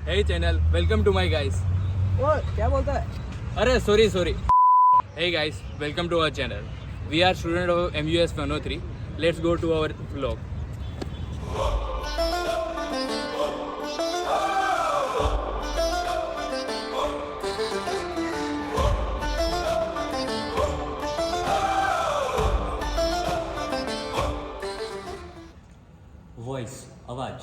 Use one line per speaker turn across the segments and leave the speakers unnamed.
Hey channel, welcome to my guys.
ओ क्या बोलता है?
अरे sorry. Hey guys, welcome to our channel. We are student of MUS 103. Let's go to our vlog.
Voice અવાજ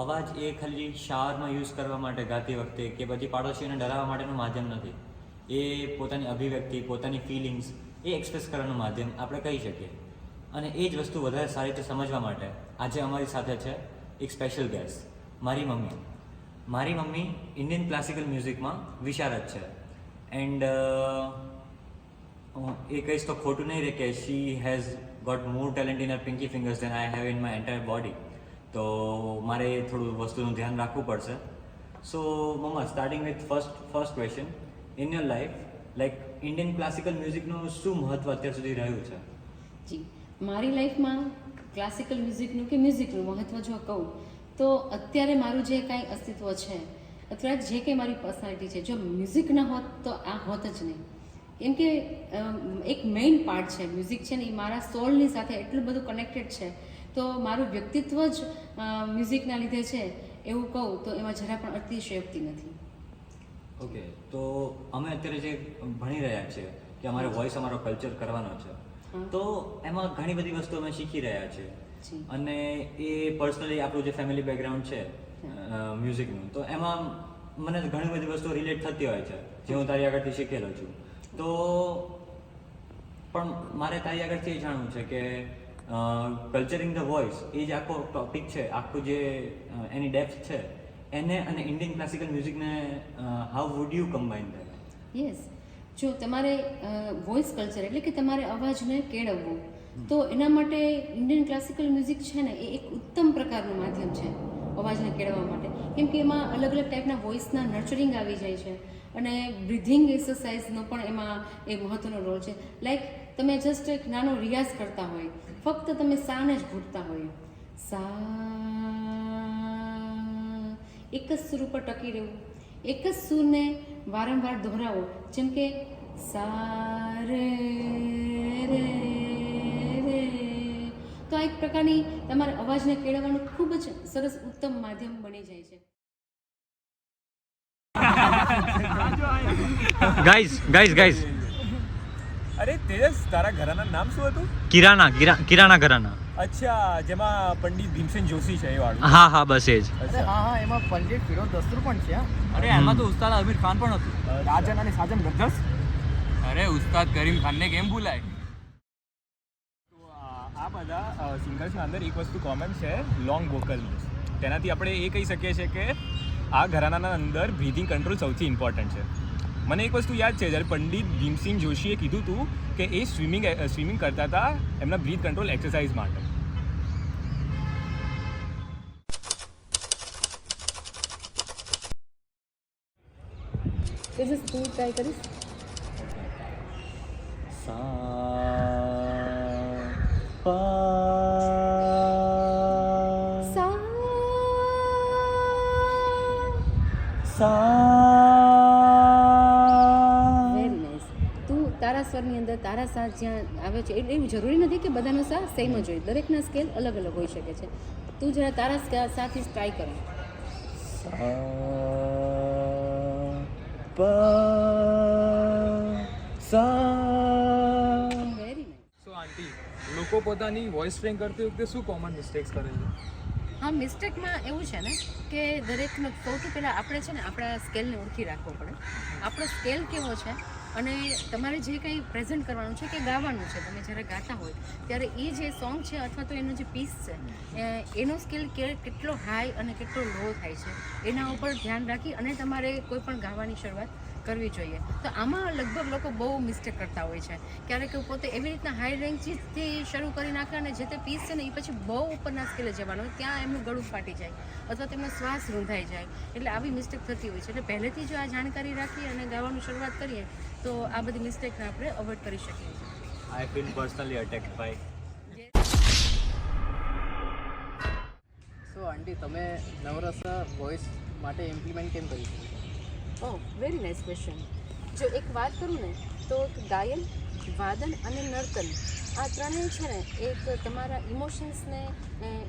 અવાજ એ ખાલી શાવરમાં use કરવા માટે ગાતી વખતે કે પછી પાડોશીઓને ડરાવવા માટેનું માધ્યમ નથી. એ પોતાની અભિવ્યક્તિ, પોતાની ફિલિંગ્સ એ એક્સપ્રેસ કરવાનું માધ્યમ આપણે કહી શકીએ. અને એ જ વસ્તુ વધારે સારી રીતે સમજવા માટે આજે અમારી સાથે છે એક સ્પેશિયલ ગેસ્ટ, મારી મમ્મી. મારી મમ્મી ઇન્ડિયન ક્લાસિકલ મ્યુઝિકમાં વિશારદ છે. એન્ડ એ કહીશ તો ખોટું નહીં રહે કે she has got more talent in her pinky fingers than I have in my entire body. તો મારે થોડું વસ્તુનું ધ્યાન રાખવું પડશે. So mamma, starting with first question, in your life like Indian classical મ્યુઝિકનું શું મહત્ત્વ અત્યાર સુધી રહ્યું છે?
જી, મારી લાઈફમાં ક્લાસિકલ મ્યુઝિકનું કે મ્યુઝિકનું મહત્ત્વ જો કહું તો અત્યારે મારું જે કાંઈ અસ્તિત્વ છે અથવા જે કંઈ મારી પર્સનાલિટી છે, જો મ્યુઝિક ન હોત તો આ હોત જ નહીં. એમ કે એક મેઇન પાર્ટ છે મ્યુઝિક છે ને, એ મારા સોલની સાથે એટલું બધું કનેક્ટેડ છે. તો મારું વ્યક્તિત્વ જ મ્યુઝિકના લીધે છે એવું કહું તો એમાં જરા પણ અતિશયોક્તિ નથી.
ઓકે, તો અમે અત્યારે જે ભણી રહ્યા છીએ કે અમારે વોઇસ અમારો કલ્ચર કરવાનો છે, તો એમાં ઘણી બધી વસ્તુ અમે શીખી રહ્યા છીએ. અને એ પર્સનલી આપણું જે ફેમિલી બેકગ્રાઉન્ડ છે મ્યુઝિકનું, તો એમાં મને ઘણી બધી વસ્તુઓ રિલેટ થતી હોય છે જે હું તારી આગળથી શીખેલો છું. તો પણ મારે તારી આગળથી એ જાણવું છે કે કલ્ચરિંગ ધ વોઇસ એ જ આખો ટોપિક છે, આખું જે એની ડેપ્થ છે એને અને ઇન્ડિયન ક્લાસિકલ મ્યુઝિકને how would you combine that?
Yes, જો તમારે વોઇસ કલ્ચર એટલે કે તમારે અવાજને કેળવવું, તો એના માટે ઇન્ડિયન ક્લાસિકલ મ્યુઝિક છે ને એ એક ઉત્તમ પ્રકારનું માધ્યમ છે અવાજને કેળવવા માટે. કેમ કે એમાં અલગ અલગ ટાઈપના વોઇસના નર્ચરિંગ આવી જાય છે અને બ્રિધિંગ એક્સરસાઇઝનો પણ એમાં એક મહત્ત્વનો રોલ છે. લાઈક તમે જસ્ટ એક નાનો રિયાઝ કરતા હોય, ફક્ત તમે સાને જ ઘૂંટતા હોય, સા, એક જ સૂર ઉપર ટકી રહેવું, એક જ સૂરને વારંવાર દોહરાવો, જેમ કે સા રે રે રે. તો આ એક પ્રકારની તમારા અવાજને કેળવવાનું ખૂબ જ સરસ ઉત્તમ માધ્યમ બની જાય છે.
ગાઈઝ
અરે તેજસ, તારા ઘરાના નામ શું હતું?
કિરાના ઘરાના.
અચ્છા, જેમાં પંડિત ભીમસેન જોશી છે એ વાળું?
હા બસ એ જ.
હા, એમાં પંડિત ફિરોઝ દસ્તુર પણ છે.
અરે એમાં તો ઉસ્તાદ આમિર ખાન પણ હતું.
રાજન અને સાજન બ્રધર્સ.
અરે ઉસ્તાદ કરીમ ખાનને કેમ ભૂલાય?
તો આ બધા સિંગર્સના અંદર એક વસ્તુ કોમન છે, લોંગ વોકલની. તેનાથી આપણે એ કહી શકીએ છીએ કે આ ઘરાનાના અંદર બ્રીધિંગ કંટ્રોલ સૌથી ઇમ્પોર્ટન્ટ છે. મને એક વસ્તુ યાદ છે, જ્યારે પંડિત ભીમસિંહ જોશીએ કીધું હતું કે એ સ્વિમિંગ કરતા હતા એમના બ્રીથ કંટ્રોલ એક્સરસાઇઝ માટે.
તું ટ્રાય કરીશ? Very nice. તું તારા સ્વરની અંદર તારા સા જ્યાં આવે છે એવું જરૂરી નથી કે બધાનો સા સેમ જ હોય, દરેકના સ્કેલ અલગ અલગ હોઈ શકે છે. તું જરા તારા સાથે ટ્રાય કરો. Very nice.
સો આંટી, લોકો પોતાની વોઇસ ટ્રેન કરતી વખતે શું કોમન મિસ્ટેક્સ કરે છે?
હા, મિસ્ટેકમાં એવું છે ને કે દરેકનો સૌથી પહેલાં આપણે છે ને આપણા સ્કેલને ઓળખી રાખવો પડે. આપણો સ્કેલ કેવો છે અને તમારે જે કંઈ પ્રેઝન્ટ કરવાનું છે કે ગાવાનું છે, તમે જ્યારે ગાતા હોય ત્યારે એ જે સોંગ છે અથવા તો એનો જે પીસ છે એનો સ્કેલ કેટલો હાઈ અને કેટલો લો થાય છે એના ઉપર ધ્યાન રાખી અને તમારે કોઈ પણ ગાવાની શરૂઆત કરવી જોઈએ. તો આમાં લગભગ લોકો બહુ મિસ્ટેક કરતા હોય છે. ક્યારેક પોતે એવી રીતના હાઈ રેન્જથી શરૂ કરી નાખે અને જે તે પીસ છે ને એ પછી બહુ ઉપરના સ્કેલે જવાનું હોય, ત્યાં એમનું ગળું ફાટી જાય અથવા તેમનો શ્વાસ રૂંધાઈ જાય. એટલે આવી મિસ્ટેક થતી હોય છે. એટલે પહેલેથી જો આ જાણકારી રાખી અને ગાવાનું શરૂઆત કરીએ તો આ બધી મિસ્ટેકને આપણે અવોઇડ કરી શકીએ છીએ.
I feel personally attacked by.
So aunty, તમે નવરસ વોઇસ માટે ઇમ્પ્લિમેન્ટ કેમ કરી શકીએ?
Oh very nice question. જો એક વાત કરું ને તો ગાયન, વાદન અને નર્તન આ ત્રણેય છે ને એક તમારા ઇમોશન્સને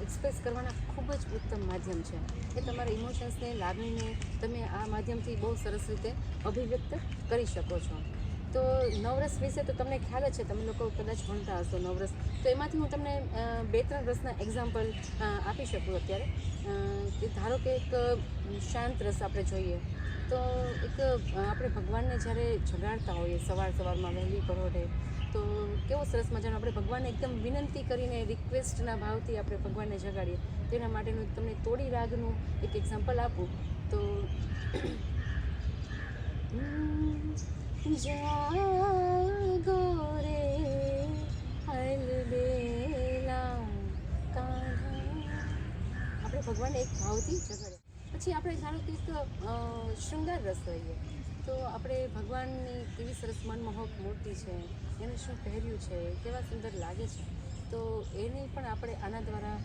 એક્સપ્રેસ કરવાના ખૂબ જ ઉત્તમ માધ્યમ છે. એ તમારા ઇમોશન્સને, લાગણીને તમે આ માધ્યમથી બહુ સરસ રીતે અભિવ્યક્ત કરી શકો છો. તો નવરસ વિશે તો તમને ખ્યાલ જ છે, તમે લોકો કદાચ ભણતા હશો નવરસ, તો એમાંથી હું તમને 2-3 રસના એક્ઝામ્પલ આપી શકું અત્યારે. કે ધારો કે એક શાંત રસ આપણે જોઈએ તો એક આપણે ભગવાનને જ્યારે જગાડતા હોઈએ સવારમાં વહેલી પરોઢે, તો કેવો સરસ મજાનો આપણે ભગવાનને એકદમ વિનંતી કરીને રિક્વેસ્ટના ભાવથી આપણે ભગવાનને જગાડીએ. તો એના માટેનું તમને તોડી રાગનું એક એક્ઝામ્પલ આપું તો જાગો રે હલબેલા કાન્હા, આપણે ભગવાનને એક ભાવથી જગાડે. પછી આપણે ધારો કે એક શૃંગાર રસ લઈએ તો આપણે ભગવાનની કેવી સરસ મનમોહક મૂર્તિ છે, એને શું પહેર્યું છે, કેવા સુંદર લાગે છે, તો એને પણ આપણે આના દ્વારા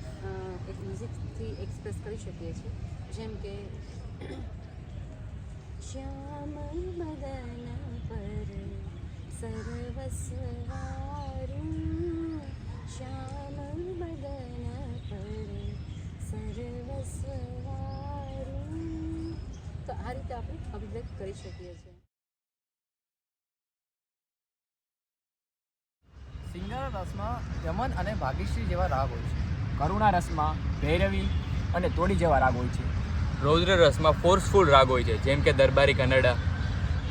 એક મ્યુઝિકથી એક્સપ્રેસ કરી શકીએ છીએ. જેમ કે શ્યામ બદન પર સર્વસ્વારું, શ્યામ બદન પર સર્વસ્વારું, તો આ રીતે આપણે અભિવ્યક્ત કરી શકીએ છીએ.
સિંગાર રસમાં યમન અને ભાગ્યશ્રી જેવા રાગ હોય છે.
કરુણા રસમાં ભૈરવી અને તોડી જેવા રાગ હોય છે.
રૌદ્ર રસમાં ફોર્સફુલ રાગ હોય છે, જેમ કે દરબારી કન્નડા.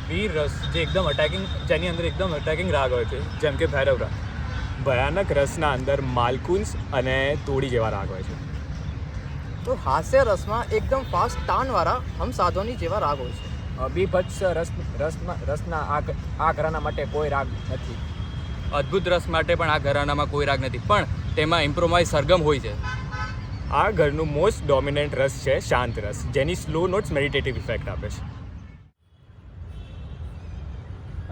વીર રસ જે એકદમ અટેકિંગ, જેની અંદર એકદમ અટેકિંગ રાગ હોય છે, જેમ કે ભૈરવ રાગ.
ભયાનક રસના અંદર માલકુંસ અને તોડી જેવા રાગ હોય છે.
તો હાસ્ય રસમાં એકદમ ફાસ્ટ તાનવાળા હમ સાધોની જેવા રાગ હોય છે.
બીભત્સ રસના આ ઘરાના માટે કોઈ રાગ નથી.
અદ્ભુત રસ માટે પણ આ ઘરાનામાં કોઈ રાગ નથી, પણ તેમાં ઇમ્પ્રોવાઇઝ સરગમ હોય છે.
આ ઘરનું મોસ્ટ ડોમિનન્ટ રસ છે શાંત રસ, જેની સ્લો નોટ્સ મેડિટેટિવ ઇફેક્ટ આપે છે.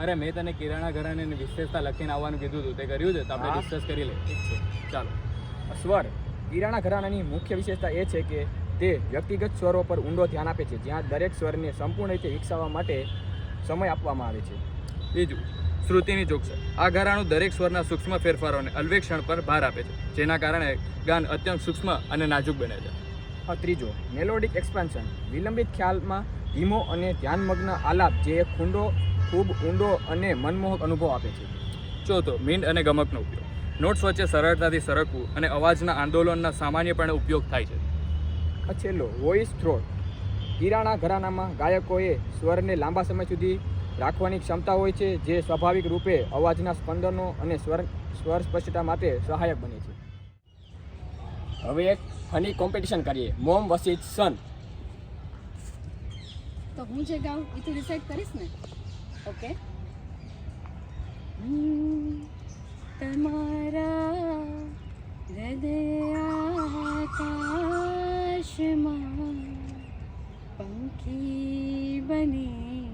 અરે મેં તને કિરાણા ઘરાનાની વિશેષતા લખીને આવવાનું કીધું હતું, તે કર્યું છે? તો આપણે ડિસ્કસ કરી લઈએ.
ઠીક છે.
ચાલો.
સ્વર કિરાણા ઘરાનાની મુખ્ય વિશેષતા એ છે કે તે વ્યક્તિગત સ્વરો પર ઊંડો ધ્યાન આપે છે, જ્યાં દરેક સ્વરને સંપૂર્ણ રીતે વિકસાવવા માટે સમય આપવામાં આવે છે.
બીજું, શ્રુતિની ચોકસાઈ. આ ઘરાણું દરેક સ્વરના સૂક્ષ્મ ફેરફારોને અન્વેષણ પર ભાર આપે છે, જેના કારણે ગાન અત્યંત સૂક્ષ્મ અને નાજુક બને છે.
ત્રીજો, મેલોડિક એક્સપાન્શન. વિલંબિત ખ્યાલમાં ધીમો અને ધ્યાનમગ્ન આલાપ જે એક ખૂબ ઊંડો અને મનમોહક અનુભવ આપે છે.
ચોથો, મીંડ અને ગમકનો ઉપયોગ. નોટ્સ વચ્ચે સરળતાથી સરકવું અને અવાજના આંદોલનના સામાન્યપણે ઉપયોગ થાય છે.
છેલ્લો, વોઇસ થ્રોટ. કિરાણા ઘરાનામાં ગાયકોએ સ્વરને લાંબા સમય સુધી રાખવાની ક્ષમતા હોય છે, જે સ્વાભાવિક રૂપે અવાજના સ્પંદનો અને સ્વર સ્પષ્ટતા માટે સહાયક બને છે.
હવે એક ફની કોમ્પિટિશન કરીએ, મોમ વર્સિસ સન.
તો હું જે ગાઉં એ તું ડિસાઈડ કરીશ ને? ઓકે. તમારા હૃદય આકાશમાં પંખી બની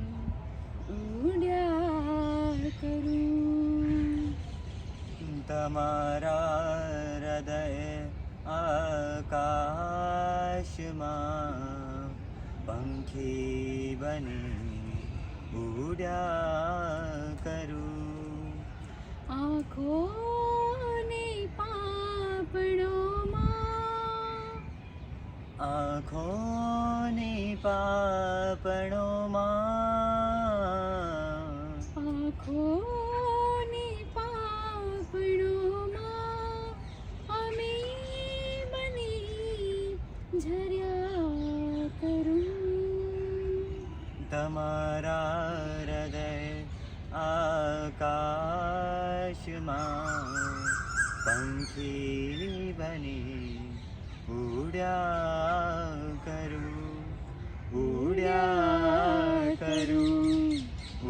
ઉડ્યા કરું.
તમારા હૃદય આકાશમાં પંખી બની ઉડ્યા કરું.
આંખોની પાપણોમાં,
આંખોની પાપણોમાં,
આંખોની પાપણોમાં અમે બની ઝર્યા કરું.
તમારા હૃદય આકાશમાં પંખી બની ઉડ્યા કરું, ઉડ્યા કરું,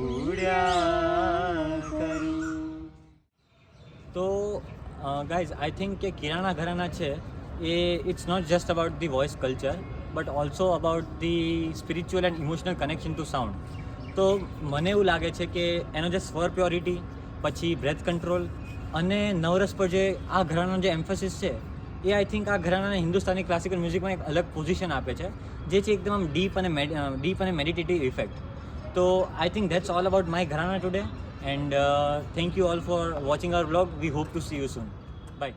ઉડ્યા કરું. તો ગાઈઝ, આઈ થિંક કે કિરાણા ઘરાના છે એ it's not just about the voice culture but also about the spiritual and emotional connection to sound. તો મને એવું લાગે છે કે એનો જે સ્વર પ્યોરિટી, પછી બ્રેથ કંટ્રોલ અને નવરસ પર જે આ ઘરાણાનો જે એમ્ફેસિસ છે એ આઈ થિંક આ ઘરાનાને હિન્દુસ્તાની ક્લાસિકલ મ્યુઝિકમાં એક અલગ પોઝિશન આપે છે, જે છે એકદમ આમ ડીપ અને મેડિટેટિવ ઇફેક્ટ. તો I think that's all about my gharana today, and thank you all for watching our vlog. We hope to see you soon. By.